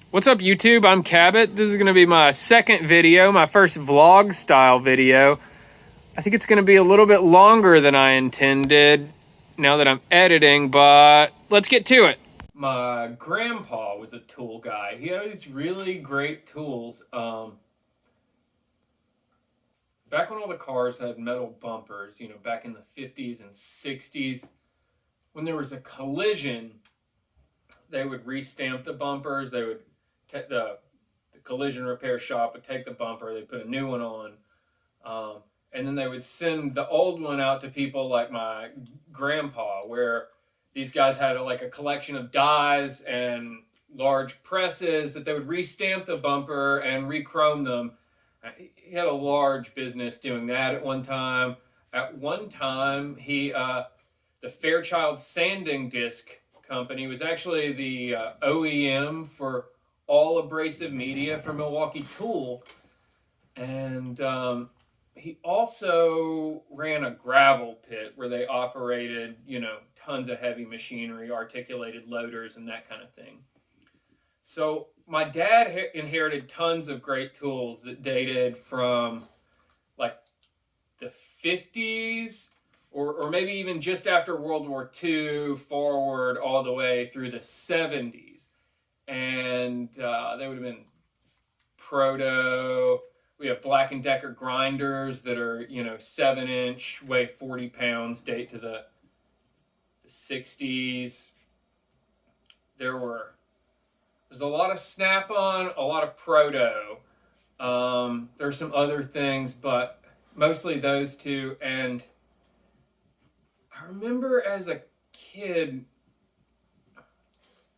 What's up, YouTube? I'm Cabot. This is going to be my second video, my first vlog style video. I think it's going to be a little bit longer than I intended now that I'm editing, but let's get to it. My grandpa was a tool guy. He had these really great tools. Back when all the cars had metal bumpers, back in the 50s and 60s, when there was a collision, they would restamp the bumpers. They would the collision repair shop would take the bumper, they'd put a new one on, and then they would send the old one out to people like my grandpa, where these guys had a collection of dies and large presses that they would restamp the bumper and re-chrome them. He had a large business doing that at one time. At one time, the Fairchild Sanding Disc Company was actually the OEM for all abrasive media for Milwaukee Tool. And he also ran a gravel pit where they operated, tons of heavy machinery, articulated loaders, and that kind of thing. So my dad inherited tons of great tools that dated from like the 50s or maybe even just after World War II forward all the way through the 70s. And they would have been proto. We have Black & Decker grinders that are, 7-inch, weigh 40 pounds, date to the 60s. There's a lot of Snap-on, a lot of proto. There's some other things, but mostly those two. And I remember as a kid,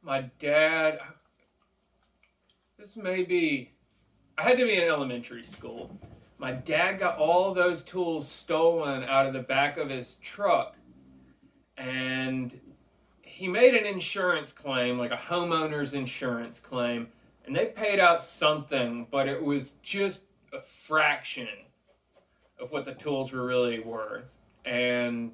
my dad, I had to be in elementary school. My dad got all those tools stolen out of the back of his truck, and he made an insurance claim, like a homeowner's insurance claim, and they paid out something, but it was just a fraction of what the tools were really worth. And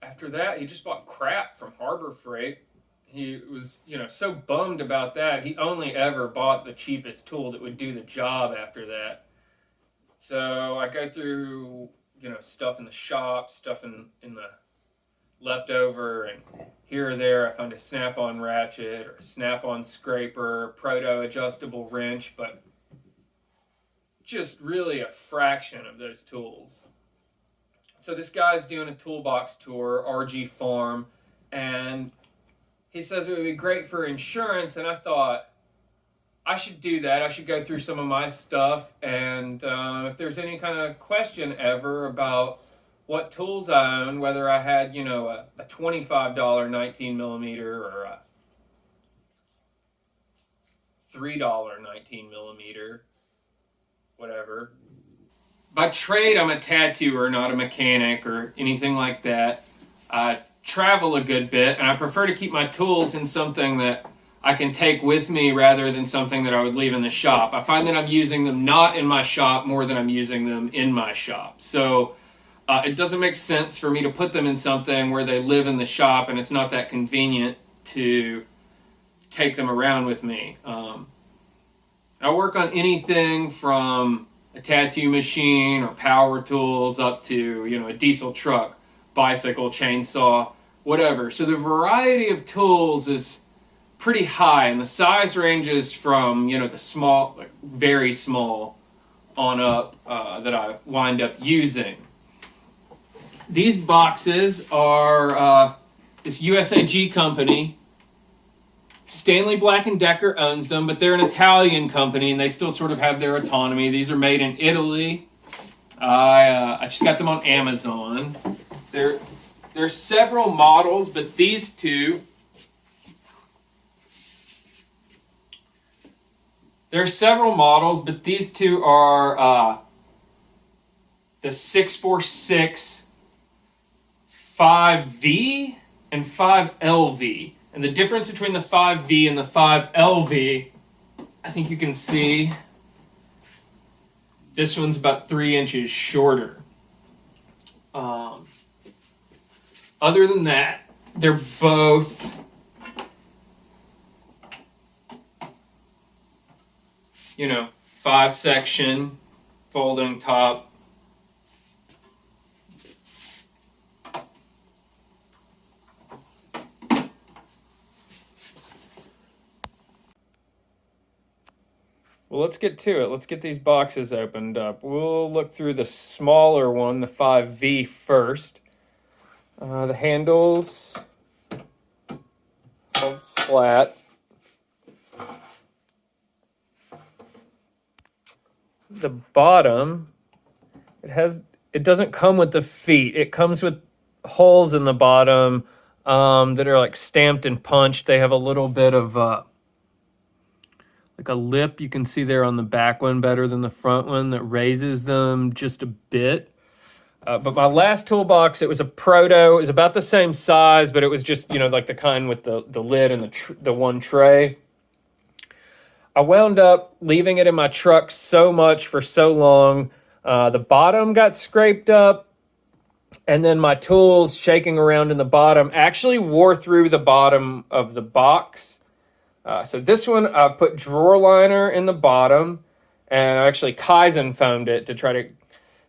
after that, he just bought crap from Harbor Freight. He was, so bummed about that. He only ever bought the cheapest tool that would do the job after that. So I go through, stuff in the shop, stuff in the leftover, and here or there I find a Snap-on ratchet or a Snap-on scraper, proto adjustable wrench, but just really a fraction of those tools. So this guy's doing a Toolbox tour, RG Farm, and he says it would be great for insurance, and I thought, I should do that. I should go through some of my stuff, and if there's any kind of question ever about what tools I own, whether I had, a $25 19 millimeter or a $3 19 millimeter, whatever. By trade, I'm a tattooer, not a mechanic or anything like that. I travel a good bit, and I prefer to keep my tools in something that I can take with me rather than something that I would leave in the shop. I find that I'm using them not in my shop more than I'm using them in my shop. So it doesn't make sense for me to put them in something where they live in the shop and it's not that convenient to take them around with me. I work on anything from a tattoo machine or power tools up to, a diesel truck, bicycle, chainsaw, whatever. So the variety of tools is pretty high, and the size ranges from, the small, like very small on up that I wind up using. These boxes are this USAG company. Stanley Black & Decker owns them, but they're an Italian company, and they still sort of have their autonomy. These are made in Italy. I just got them on Amazon. There's several models, but these two, are the 646 5V and 5LV. And the difference between the 5V and the 5LV, I think you can see, this one's about 3 inches shorter. Other than that, they're both you know, 5-section folding top. Well, let's get to it. Let's get these boxes opened up. We'll look through the smaller one, the 5V first. The handles hold flat. The bottom, it doesn't come with the feet. It comes with holes in the bottom that are like stamped and punched. They have a little bit of like a lip you can see there on the back one better than the front one that raises them just a bit. But my last toolbox, it was a proto. It was about the same size, but it was just, you know, like the kind with the lid and the one tray. I wound up leaving it in my truck so much for so long. The bottom got scraped up, and then my tools shaking around in the bottom actually wore through the bottom of the box. So this one, I put drawer liner in the bottom, and I actually Kaizen foamed it to try to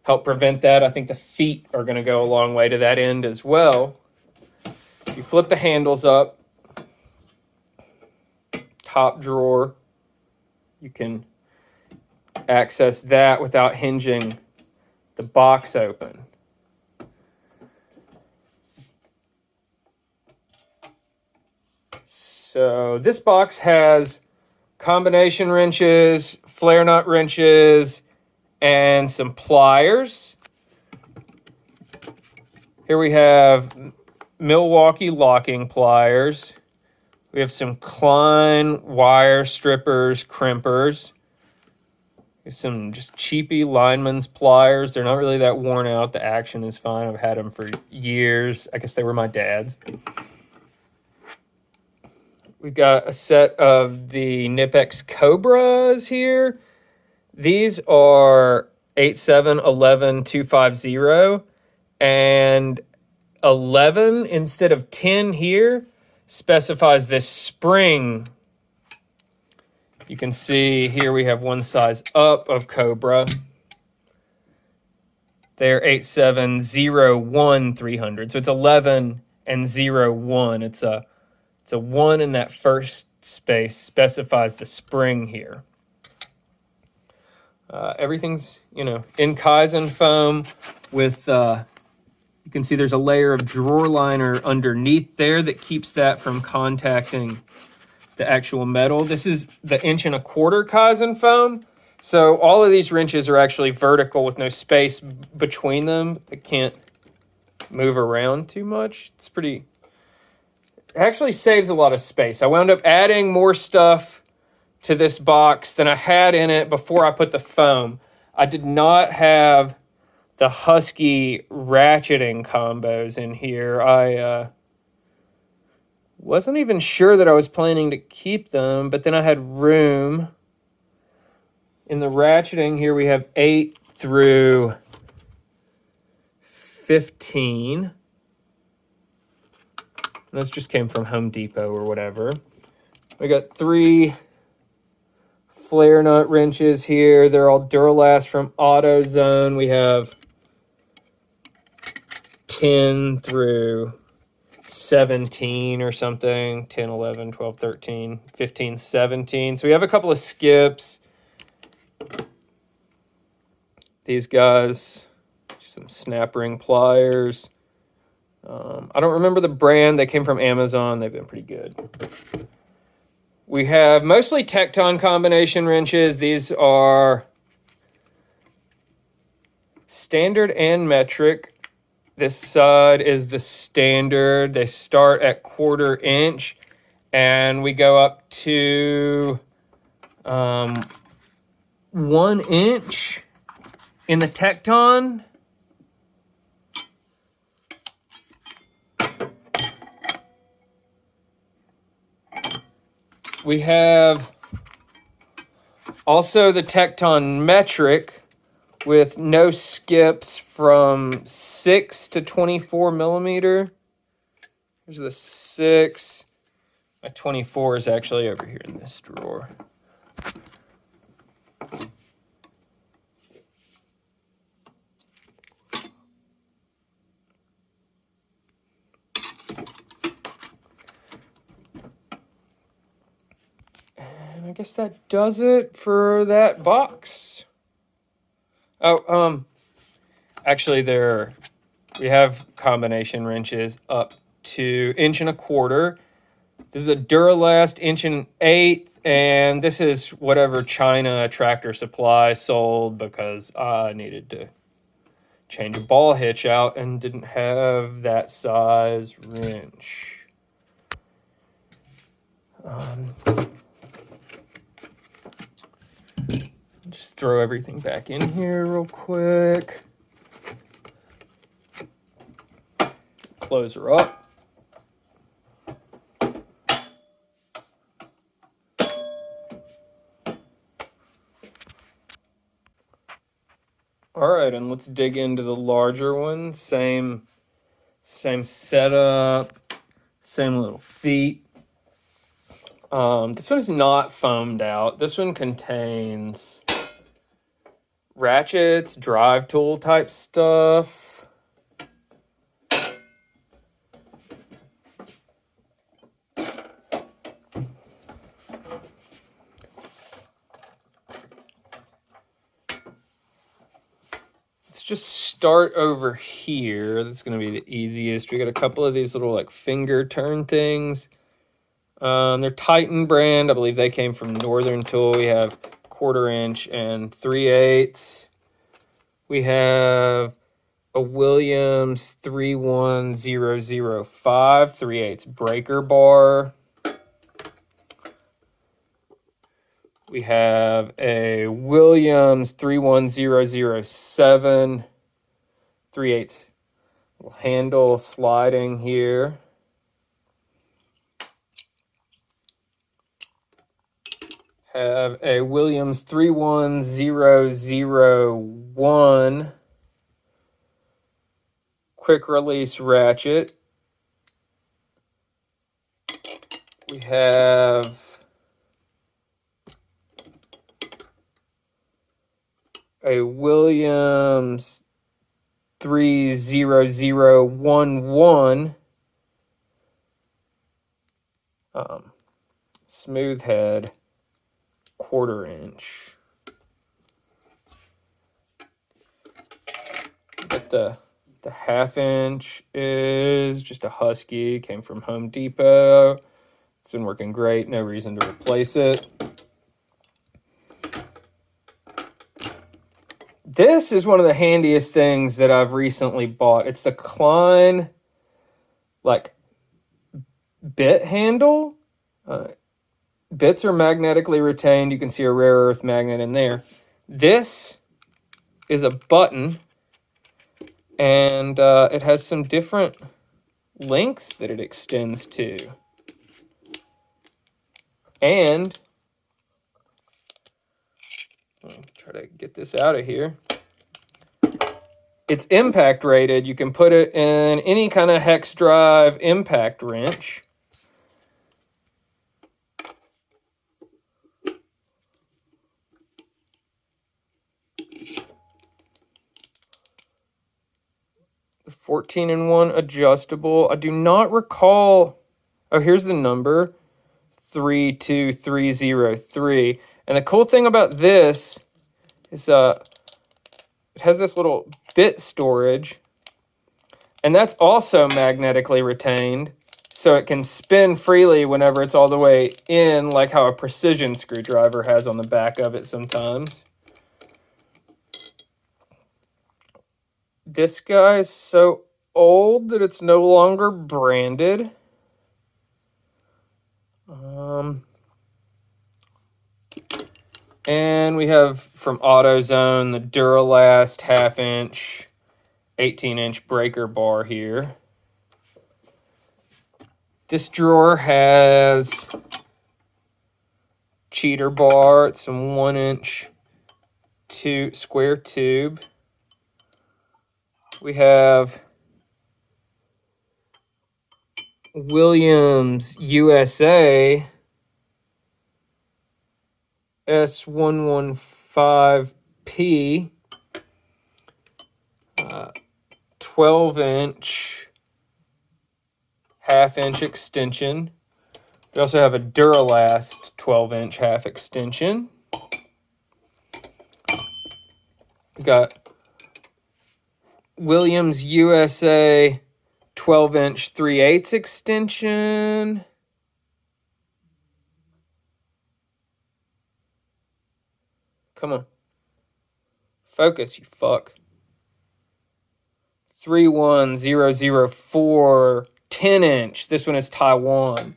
help prevent that. I think the feet are going to go a long way to that end as well. You flip the handles up, top drawer. You can access that without hinging the box open. So this box has combination wrenches, flare nut wrenches, and some pliers. Here we have Milwaukee locking pliers. We have some Klein wire strippers, crimpers. There's some just cheapy lineman's pliers. They're not really that worn out. The action is fine. I've had them for years. I guess they were my dad's. We've got a set of the Knipex Cobras here. These are 8711250, and 11 instead of 10 here specifies this spring. You can see here we have one size up of Cobra. They're 8701300. So it's 11 and 01. It's a 1 in that first space specifies the spring here. Everything's, you know, in Kaizen foam with, you can see there's a layer of drawer liner underneath there that keeps that from contacting the actual metal. This is the 1.25" Kaizen foam. So all of these wrenches are actually vertical with no space between them. They can't move around too much. It's pretty, it actually saves a lot of space. I wound up adding more stuff to this box than I had in it before I put the foam. I did not have the Husky ratcheting combos in here. I wasn't even sure that I was planning to keep them, but then I had room. In the ratcheting here, we have 8 through 15. Those just came from Home Depot or whatever. We got 3 flare nut wrenches here. They're all Duralast from AutoZone. We have 10 through 17 or something. 10, 11, 12, 13, 15, 17. So we have a couple of skips. These guys, some snap ring pliers. I don't remember the brand. They came from Amazon. They've been pretty good. We have mostly Tecton combination wrenches. These are standard and metric. This side is the standard. They start at 1/4 inch, and we go up to 1 inch in the Tecton. We have also the Tecton metric with no skips from 6 to 24 millimeter. Here's the 6. My 24 is actually over here in this drawer. I guess that does it for that box. Oh, actually we have combination wrenches up to 1.25 inches. This is a Duralast 1 1/8, and this is whatever China Tractor Supply sold because I needed to change a ball hitch out and didn't have that size wrench. Just throw everything back in here real quick. Close her up. All right, and let's dig into the larger one. Same setup, same little feet. This one's not foamed out. This one contains ratchets, drive tool type stuff. Let's just start over here. That's going to be the easiest. We got a couple of these little like finger turn things. They're Titan brand. I believe they came from Northern Tool. We have 1/4 inch and 3/8. We have a Williams 31005 3/8 breaker bar. We have a Williams 31007 3/8 little handle sliding here. Have a Williams 31001 quick release ratchet. We have a Williams 30011 smooth head 1/4 inch. But the 1/2 inch is just a Husky, came from Home Depot. It's been working great, no reason to replace it. This is one of the handiest things that I've recently bought. It's the Klein like bit handle. Bits are magnetically retained. You can see a rare earth magnet in there. This is a button, and it has some different lengths that it extends to. And let me try to get this out of here. It's impact rated. You can put it in any kind of hex drive impact wrench. The 14-in-1 adjustable. I do not recall. Oh, here's the number 32303. And the cool thing about this is it has this little bit storage, and that's also magnetically retained, so it can spin freely whenever it's all the way in, like how a precision screwdriver has on the back of it sometimes. This guy is so old that it's no longer branded. And we have from AutoZone the Duralast 1/2 inch, 18-inch breaker bar here. This drawer has cheater bar. It's some 1-inch square tube. We have Williams USA S115P 12-inch 1/2 inch extension. We also have a Duralast 12-inch half extension. We got Williams USA 12-inch 3/8 extension. Come on. Focus, you fuck. 31004 10-inch. This one is Taiwan.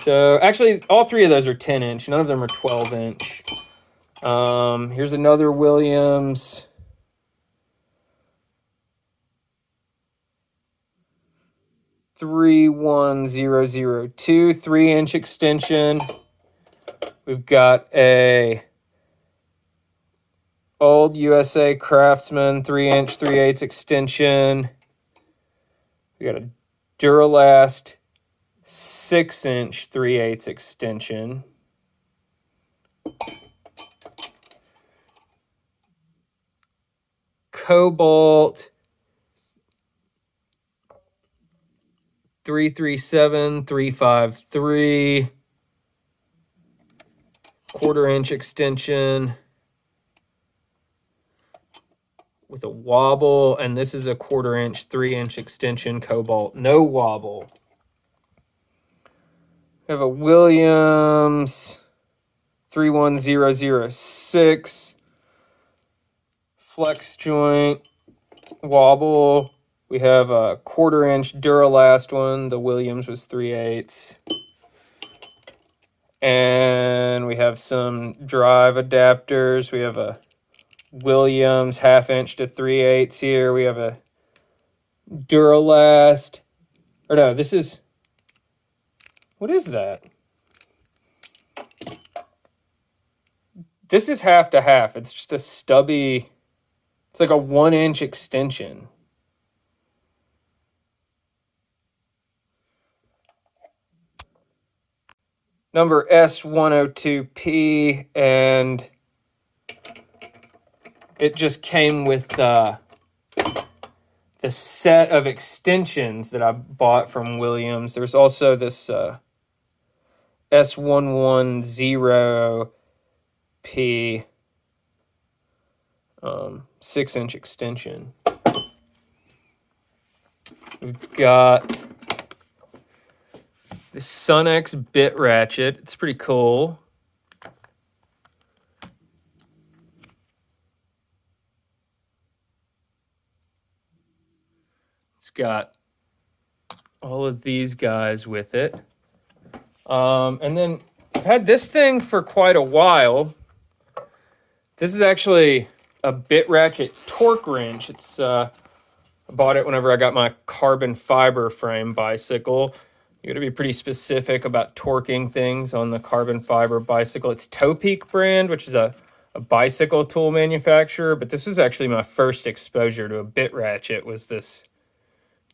So actually, all three of those are 10-inch. None of them are 12-inch. Here's another Williams. (31002) 3-inch extension. We've got a old USA Craftsman 3-inch 3/8 extension. We got a Duralast 6-inch 3/8 extension. Cobalt 337353 1/4-inch extension with a wobble, and this is a 1/4-inch 3-inch extension Cobalt, no wobble. We have a Williams 31006 flex joint wobble. We have a 1/4-inch Duralast one. The Williams was 3/8. And we have some drive adapters. We have a Williams 1/2-inch to 3/8 here. We have a Duralast. Or no, this is... What is that? This is 1/2 to 1/2. It's just a stubby... It's like a 1-inch extension. Number S102P, and it just came with the set of extensions that I bought from Williams. There's also this S110P 6-inch extension. We've got the Sunex bit ratchet. It's pretty cool. It's got all of these guys with it. And then I've had this thing for quite a while. This is actually a bit ratchet torque wrench. It's I bought it whenever I got my carbon fiber frame bicycle. You got to be pretty specific about torquing things on the carbon fiber bicycle. It's Toe Peak brand, which is a bicycle tool manufacturer, but this was actually my first exposure to a bit ratchet, was this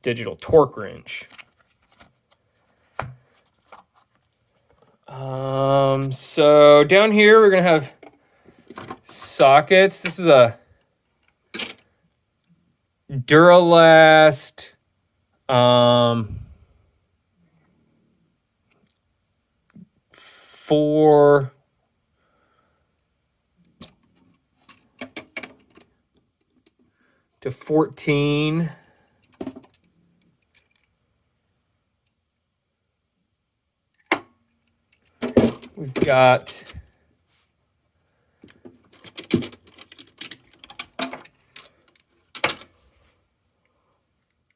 digital torque wrench. So down here we're gonna have sockets. This is a Duralast 4 to 14. We've got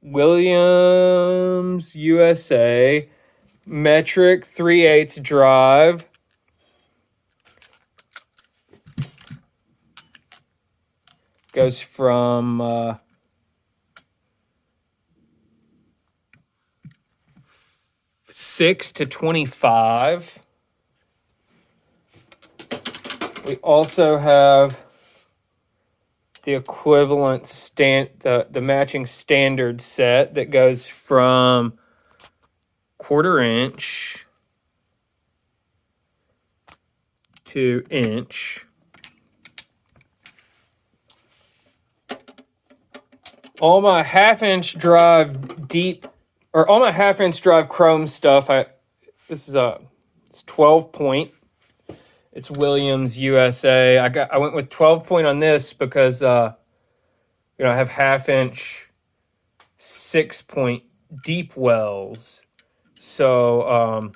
Williams USA metric 3/8 drive. Goes from 6 to 25. We also have the equivalent the matching standard set that goes from 1/4-inch to inch. All my 1/2-inch drive all my 1/2-inch drive chrome stuff, this is It's 12 point. It's Williams USA. I went with 12 point on this because I have 1/2 inch 6 point deep wells. So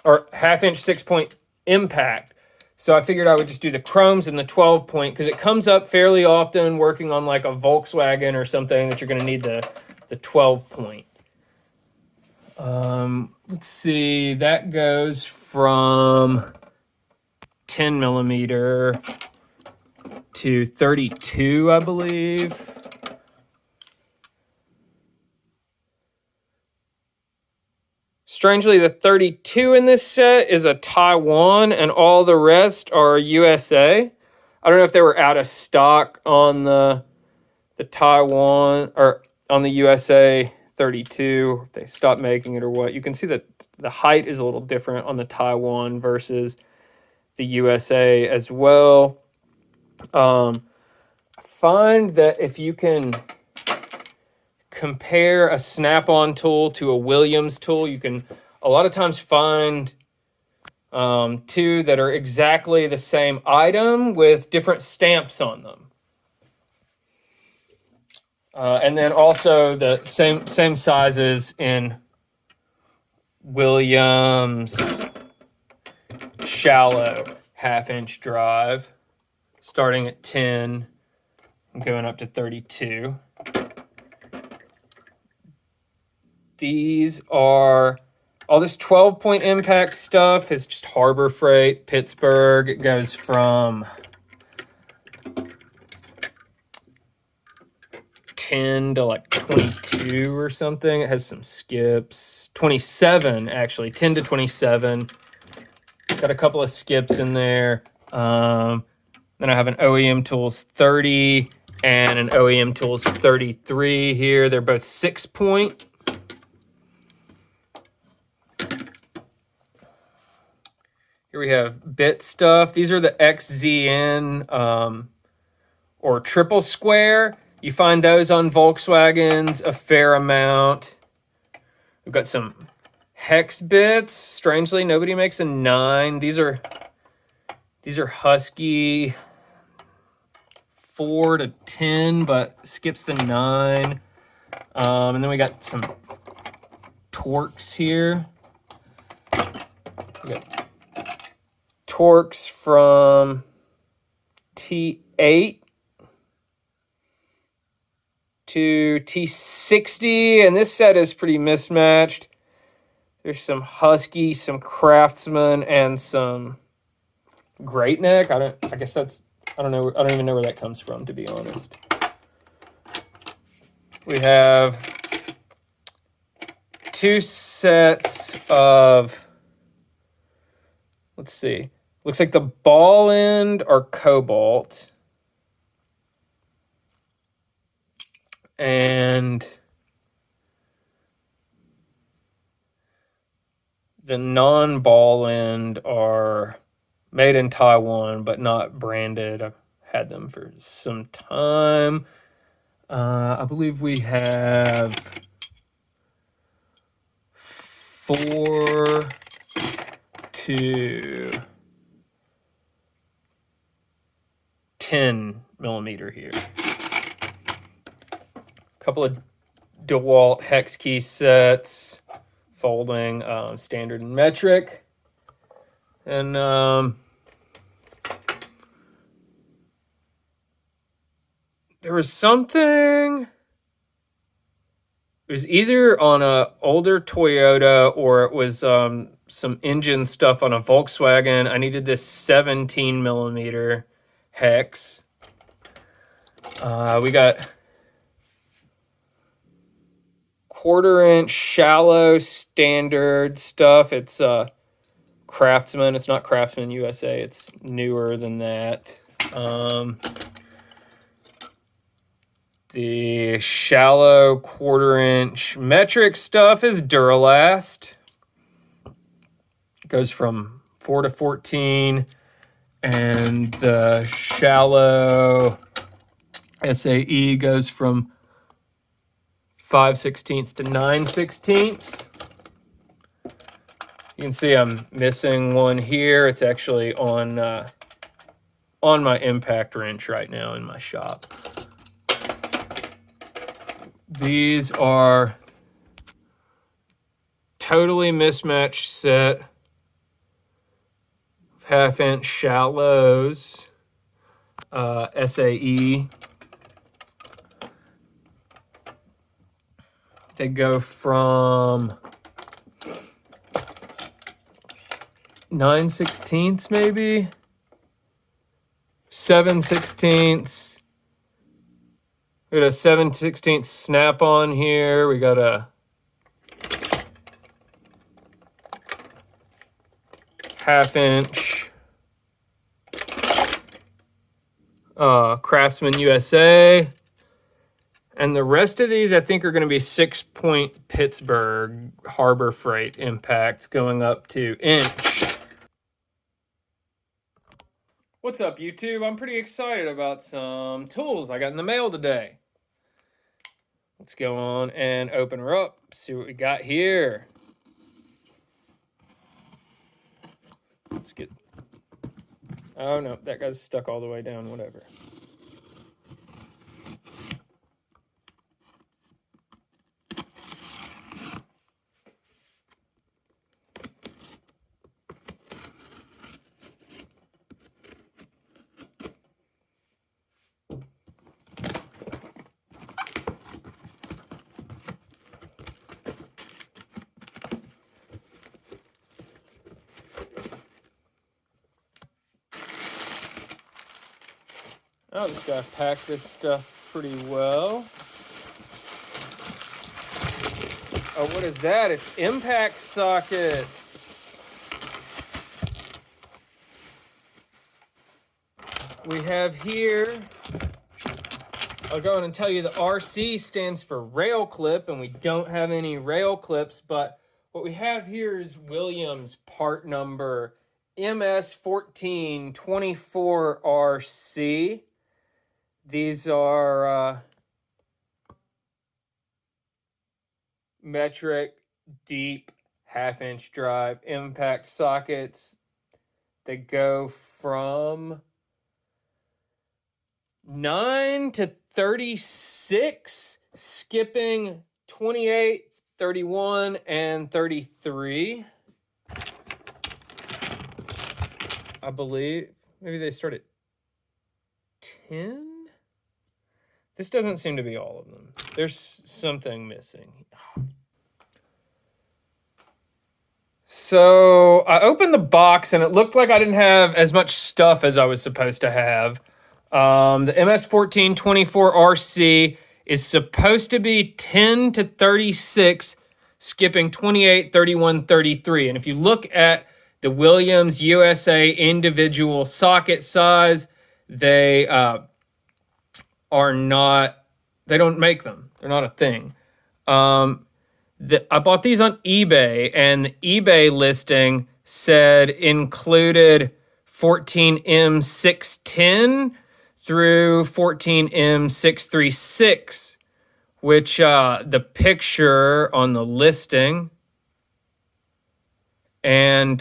or 1/2 inch 6 point impact. So I figured I would just do the chromes and the 12 point because it comes up fairly often working on like a Volkswagen or something that you're going to need the 12 point. Let's see, that goes from 10 millimeter to 32, I believe. Strangely, the 32 in this set is a Taiwan, and all the rest are USA. I don't know if they were out of stock on the Taiwan or on the USA 32, if they stopped making it or what. You can see that the height is a little different on the Taiwan versus the USA as well. I find that if you can compare a snap-on tool to a Williams tool, you can a lot of times find two that are exactly the same item with different stamps on them. And then also the same sizes in Williams shallow 1/2 inch drive, starting at 10 and going up to 32. These are all this 12 point impact stuff is just Harbor Freight, Pittsburgh. It goes from 10 to like 22 or something. It has some skips. 27, actually, 10 to 27. Got a couple of skips in there. Then I have an OEM Tools 30 and an OEM Tools 33 here. They're both 6 point. Here we have bit stuff. These are the XZN or triple square. You find those on Volkswagens a fair amount. We've got some hex bits. Strangely, nobody makes a 9. These are Husky 4 to 10, but skips the 9. And then we got some Torx here. We got Torx from T8 to T60, and this set is pretty mismatched. There's some Husky, some Craftsman, and some Great Neck. I don't know. I don't even know where that comes from, to be honest. We have 2 sets of, let's see. Looks like the ball end are cobalt. And the non-ball end are made in Taiwan, but not branded. I've had them for some time. I believe we have 4 to 10 millimeter here. A couple of DeWalt hex key sets, folding, standard and metric. And there was something, it was either on a older Toyota or it was some engine stuff on a Volkswagen. I needed this 17 millimeter hex. We got 1/4 inch shallow standard stuff. It's Craftsman. It's not Craftsman USA. It's newer than that. The shallow 1/4 inch metric stuff is Duralast. It goes from 4 to 14. And the shallow SAE goes from 5/16 to 9/16. You can see I'm missing one here. It's actually on my impact wrench right now in my shop. These are totally mismatched set half-inch shallows, SAE. They go from 9/16 maybe, 7/16. We got a 7/16 snap-on here. We got a half-inch Craftsman USA. And the rest of these, I think, are going to be 6-point Pittsburgh Harbor Freight impacts going up to inch. What's up, YouTube? I'm pretty excited about some tools I got in the mail today. Let's go on and open her up, see what we got here. Let's get... Oh, no, that guy's stuck all the way down, whatever. Oh, this guy packed this stuff pretty well. Oh, what is that? It's impact sockets. We have here, I'll go in and tell you the RC stands for rail clip, and we don't have any rail clips, but what we have here is Williams part number MS1424RC. These are metric deep half-inch drive impact sockets. They go from 9 to 36, skipping 28, 31, and 33. I believe maybe they start at 10. This doesn't seem to be all of them. There's something missing. So I opened the box and it looked like I didn't have as much stuff as I was supposed to have. The MS1424RC is supposed to be 10 to 36, skipping 28, 31, 33. And if you look at the Williams USA individual socket size, they they don't make them. They're not a thing. I bought these on eBay, and the eBay listing said included 14M610 through 14M636, which the picture on the listing and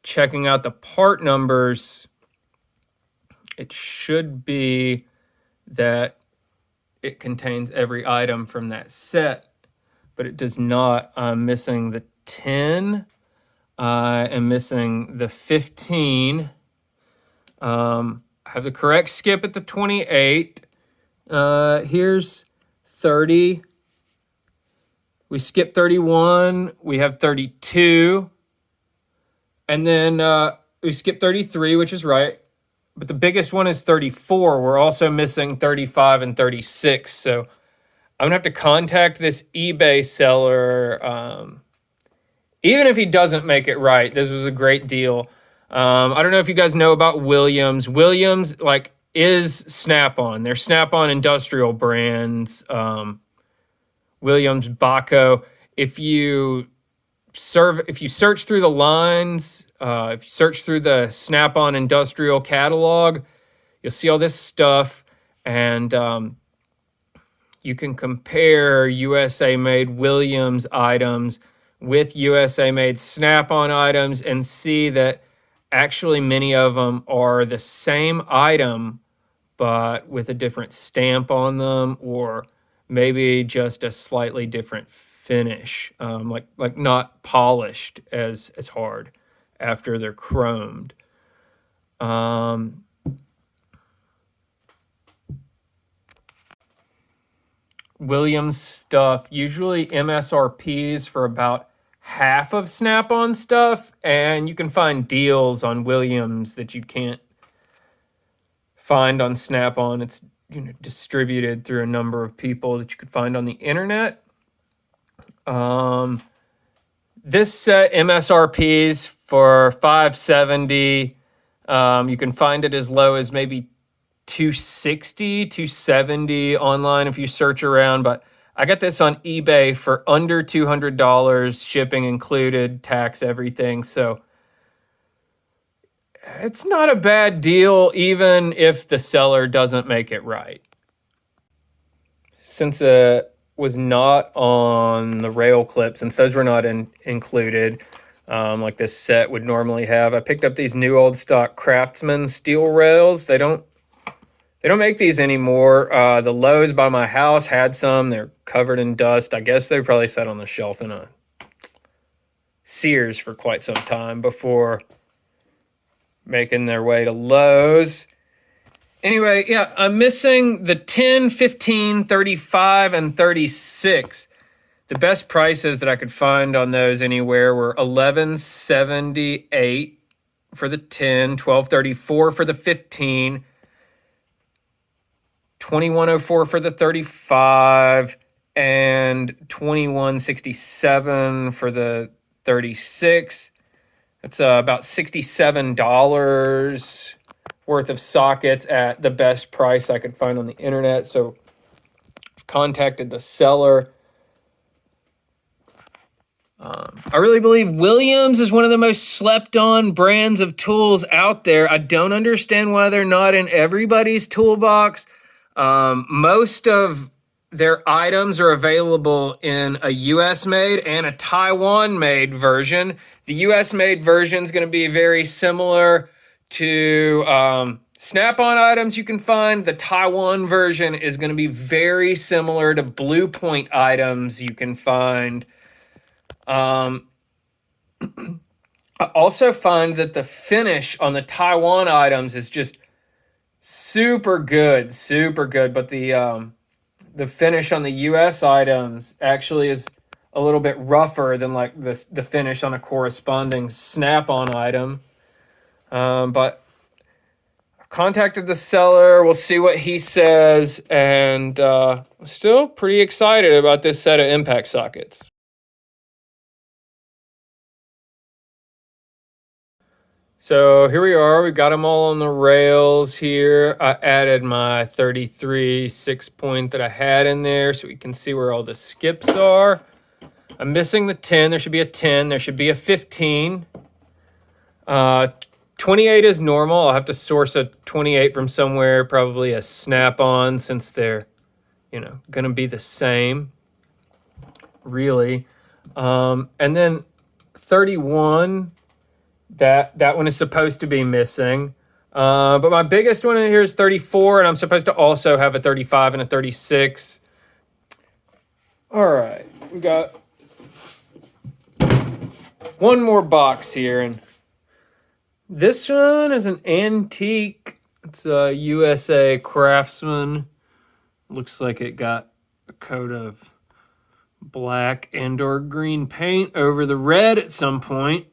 checking out the part numbers, it should be that it contains every item from that set, but it does not. I'm missing the 10. I am missing the 15. I have the correct skip at the 28. Here's 30. We skip 31. We have 32. And then we skip 33, which is right. But the biggest one is 34. We're also missing 35 and 36. So I'm going to have to contact this eBay seller. Even if he doesn't make it right, this was a great deal. I don't know if you guys know about Williams. Williams, is Snap-on. They're Snap-on industrial brands. Williams, Baco. If you search through the lines, if you search through the Snap-on industrial catalog, you'll see all this stuff, and you can compare USA-made Williams items with USA made Snap-on items and see that actually many of them are the same item but with a different stamp on them, or maybe just a slightly different finish, like not polished as hard after they're chromed. Williams stuff, usually MSRPs for about half of Snap-on stuff, and you can find deals on Williams that you can't find on Snap-on. It's distributed through a number of people that you could find on the internet. This set MSRPs for $570. You can find it as low as maybe $260, $270 online if you search around, but I got this on eBay for under $200, shipping included, tax, everything. So it's not a bad deal, even if the seller doesn't make it right. Since it was not on the rail clip, since those were not included, like this set would normally have, I picked up these new old stock Craftsman steel rails. They don't make these anymore. The Lowe's by my house had some. They're covered in dust. I guess they probably sat on the shelf in a Sears for quite some time before making their way to Lowe's. Anyway, yeah, I'm missing the 10, 15, 35, and 36. The best prices that I could find on those anywhere were $11.78 for the 10, $12.34 for the 15, $21.04 for the 35, and $21.67 for the 36. It's about $67 worth of sockets at the best price I could find on the internet. So I've contacted the seller. I really believe Williams is one of the most slept on brands of tools out there. I don't understand why they're not in everybody's toolbox. Most of their items are available in a US made and a Taiwan made version. The US made version is going to be very similar to Snap-on items you can find. The Taiwan version is going to be very similar to Blue Point items you can find. I also find that the finish on the Taiwan items is just super good, but the finish on the US items actually is a little bit rougher than like the finish on a corresponding Snap-on item. But I've contacted the seller. We'll see what he says, and still pretty excited about this set of impact sockets. So here we are. We got them all on the rails here. I added my 33 6-point that I had in there so we can see where all the skips are. I'm missing the 10. There should be a 10. There should be a 15. 28 is normal. I'll have to source a 28 from somewhere, probably a Snap-on, since they're, going to be the same, really. And then 31... That one is supposed to be missing. But my biggest one in here is 34, and I'm supposed to also have a 35 and a 36. All right, we got one more box here, and this one is an antique. It's a USA Craftsman. Looks like it got a coat of black and or green paint over the red at some point.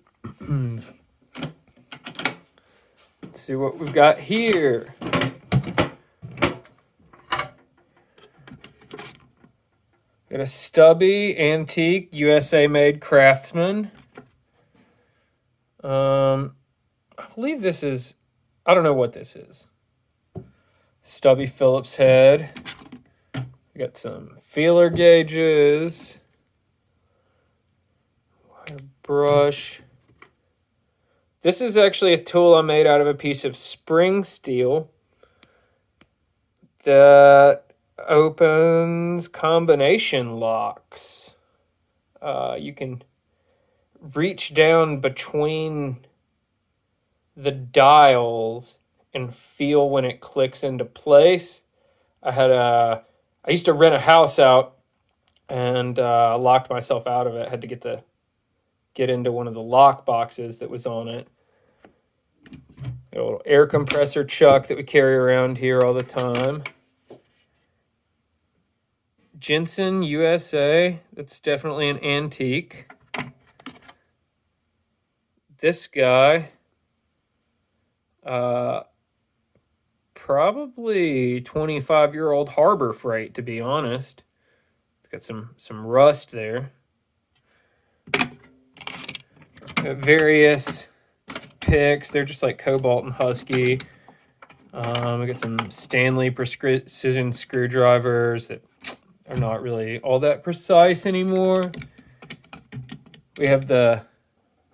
See what we've got here. Got a stubby antique USA made Craftsman. I believe this is, I don't know what this is. Stubby Phillips head. We got some feeler gauges. Wire brush. This is actually a tool I made out of a piece of spring steel that opens combination locks. You can reach down between the dials and feel when it clicks into place. I used to rent a house out and locked myself out of it. Had to get into one of the lock boxes that was on it. A little air compressor chuck that we carry around here all the time. Jensen USA. That's definitely an antique. This guy, probably 25-year-old Harbor Freight, to be honest. It's got some rust there. Got various picks. They're just like Cobalt and Husky. We got some Stanley precision screwdrivers that are not really all that precise anymore. We have the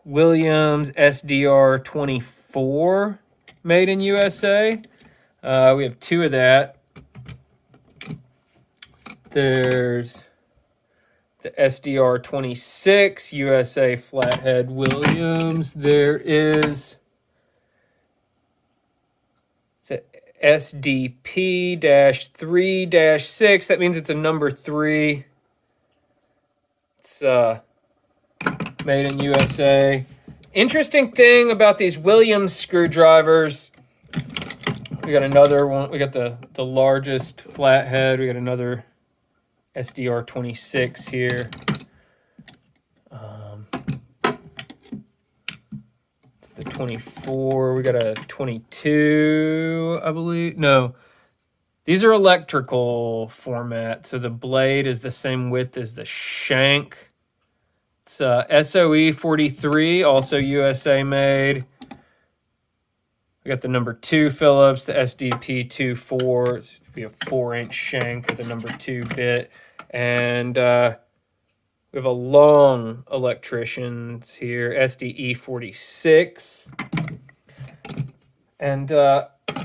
Williams SDR 24 made in USA. We have two of that. There's the SDR 26 USA Flathead Williams. There is the SDP-3-6. That means it's a number 3. It's made in USA. Interesting thing about these Williams screwdrivers, we got another one. We got the largest flathead. We got another SDR 26 here. It's the 24. We got a 22, I believe. No, these are electrical format. So the blade is the same width as the shank. It's SOE 43, also USA made. We got the number 2 Phillips, the SDP 24. It's be a 4-inch shank with a number 2 bit. And we have a long electricians here, SDE 46. And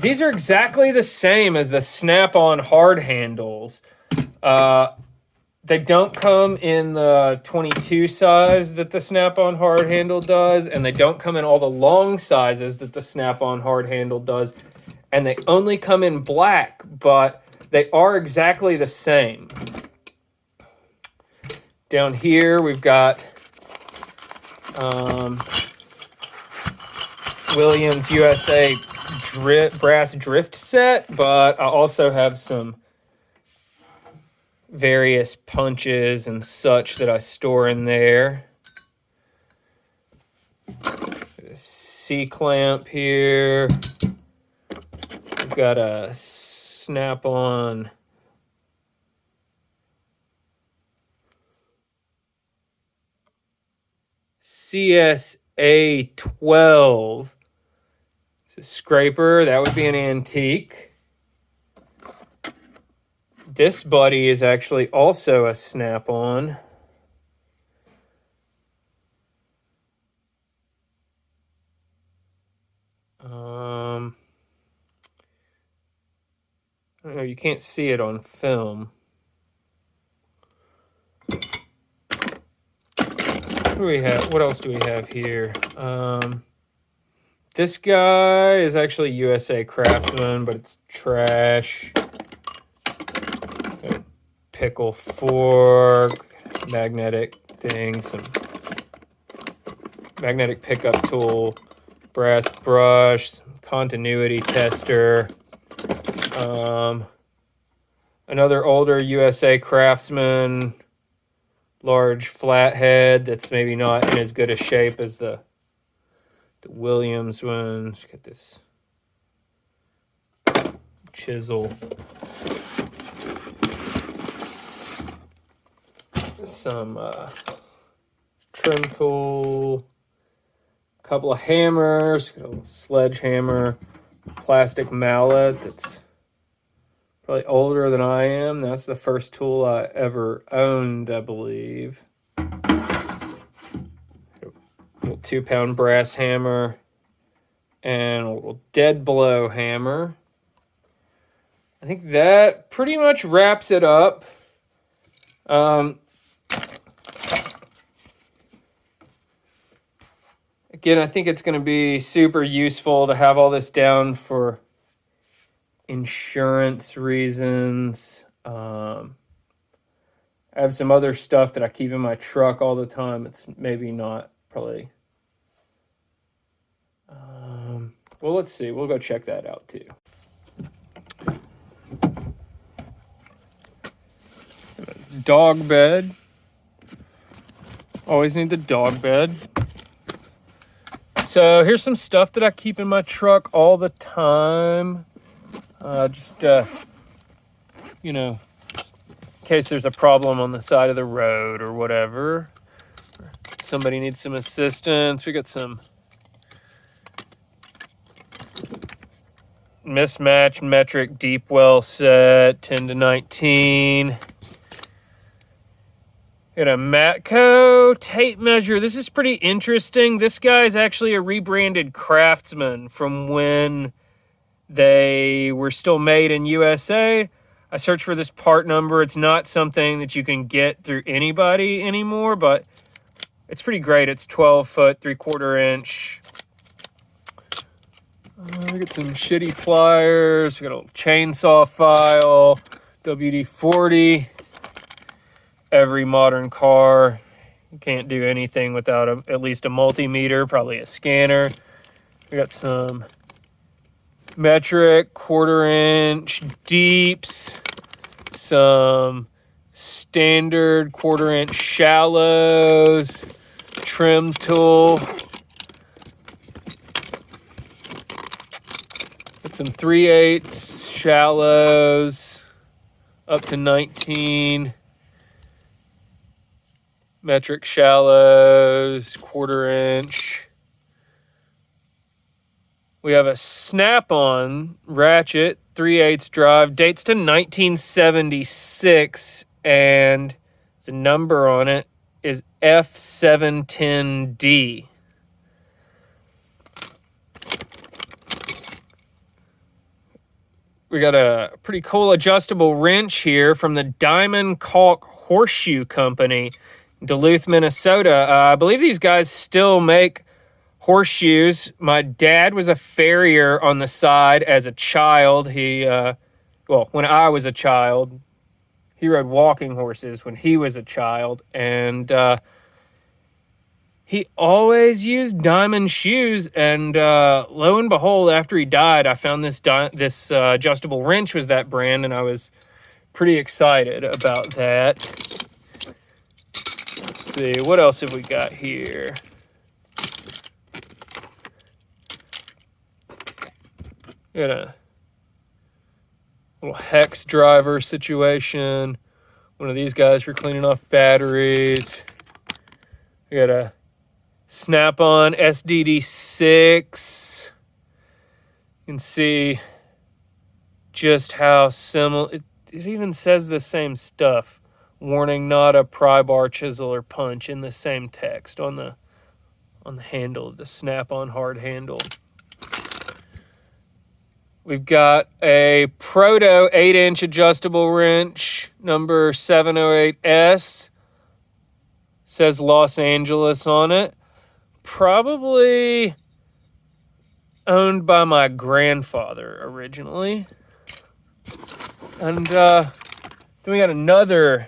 these are exactly the same as the snap-on hard handles. They don't come in the 22 size that the snap-on hard handle does, and they don't come in all the long sizes that the snap-on hard handle does, and they only come in black, but they are exactly the same. Down here, we've got Williams USA brass drift set, but I also have some various punches and such that I store in there. C-clamp here. We've got a snap-on CSA 12. It's a scraper. That would be an antique. This buddy is actually also a snap-on. I don't know, you can't see it on film. What do we have? What else do we have here? This guy is actually USA Craftsman, but it's trash. Pickle fork, magnetic thing, some magnetic pickup tool, brass brush, continuity tester, another older USA Craftsman large flathead that's maybe not in as good a shape as the Williams one. Let's get this chisel. Some trim tool, a couple of hammers, got a little sledgehammer, plastic mallet that's probably older than I am. That's the first tool I ever owned, I believe. A little 2-pound brass hammer and a little dead blow hammer. I think that pretty much wraps it up. Again, I think it's going to be super useful to have all this down for insurance reasons. I have some other stuff that I keep in my truck all the time. It's maybe not probably. Well, let's see. We'll go check that out too. Dog bed. Always need the dog bed. So here's some stuff that I keep in my truck all the time. You know, in case there's a problem on the side of the road or whatever. Somebody needs some assistance. We got some mismatched metric deep well set, 10 to 19. Got a Matco tape measure. This is pretty interesting. This guy is actually a rebranded Craftsman from when they were still made in USA. I searched for this part number. It's not something that you can get through anybody anymore, but it's pretty great. It's 12 foot, 3/4 inch. We got some shitty pliers. We got a little chainsaw file, WD-40. Every modern car, you can't do anything without at least a multimeter, probably a scanner. We got some metric 1/4 inch deeps, some standard 1/4 inch shallows, trim tool. Got some 3/8 shallows up to 19. Metric shallows, 1/4 inch. We have a snap-on ratchet, 3/8 drive, dates to 1976, and the number on it is F710D. We got a pretty cool adjustable wrench here from the Diamond Caulk Horseshoe Company, Duluth, Minnesota. I believe these guys still make horseshoes. My dad was a farrier on the side as a child. When I was a child, he rode walking horses when he was a child, and he always used diamond shoes. And lo and behold, after he died, I found this adjustable wrench was that brand, and I was pretty excited about that. Let's see, what else have we got here? Got a little hex driver situation. One of these guys for cleaning off batteries. We got a snap-on SDD6. You can see just how similar. It even says the same stuff. Warning, not a pry bar, chisel, or punch, in the same text on the handle, the snap-on hard handle. We've got a Proto 8-inch adjustable wrench, number 708S. Says Los Angeles on it. Probably owned by my grandfather originally. And then we got another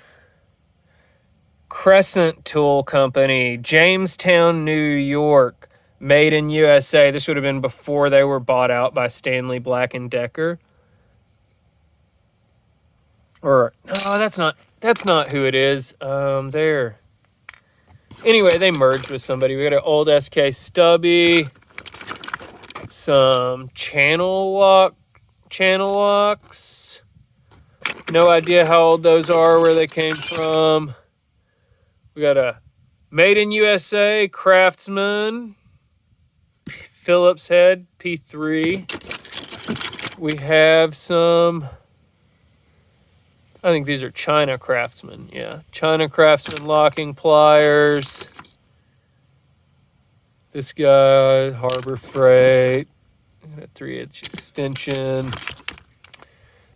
Crescent Tool Company, Jamestown, New York, made in USA. This would have been before they were bought out by Stanley Black & Decker. Or, no, that's not who it is. There. Anyway, they merged with somebody. We got an old SK Stubby, some channel locks. No idea how old those are, where they came from. We got a made in USA Craftsman, Phillips head, P3. We have some, I think these are China Craftsman. Yeah, China Craftsman locking pliers. This guy, Harbor Freight, a 3-inch extension.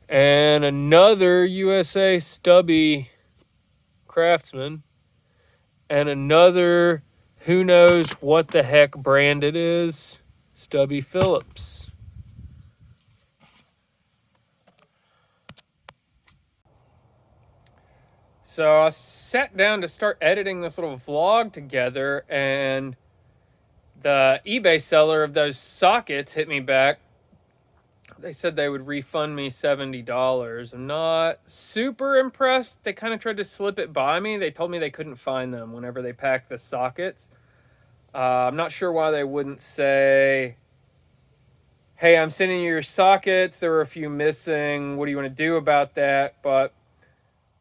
And another USA Stubby Craftsman. And another Who knows what the heck brand it is? Stubby Phillips. So I sat down to start editing this little vlog together, and the eBay seller of those sockets hit me back. They said they would refund me $70. I'm not super impressed. They kind of tried to slip it by me. They told me they couldn't find them whenever they packed the sockets. I'm not sure why they wouldn't say, hey, I'm sending you your sockets. There were a few missing. What do you want to do about that? But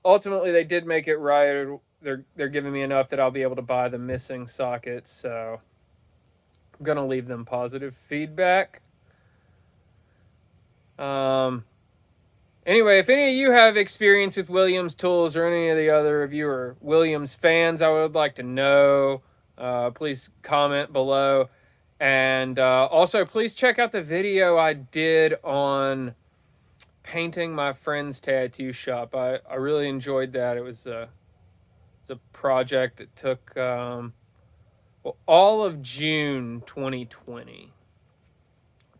ultimately, they did make it right. They're giving me enough that I'll be able to buy the missing sockets. So I'm going to leave them positive feedback. Anyway, if any of you have experience with Williams tools, or any of the other of you are Williams fans, I would like to know. Please comment below. And also, please check out the video I did on painting my friend's tattoo shop. I really enjoyed that. It was a project that took all of June 2020.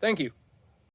Thank you.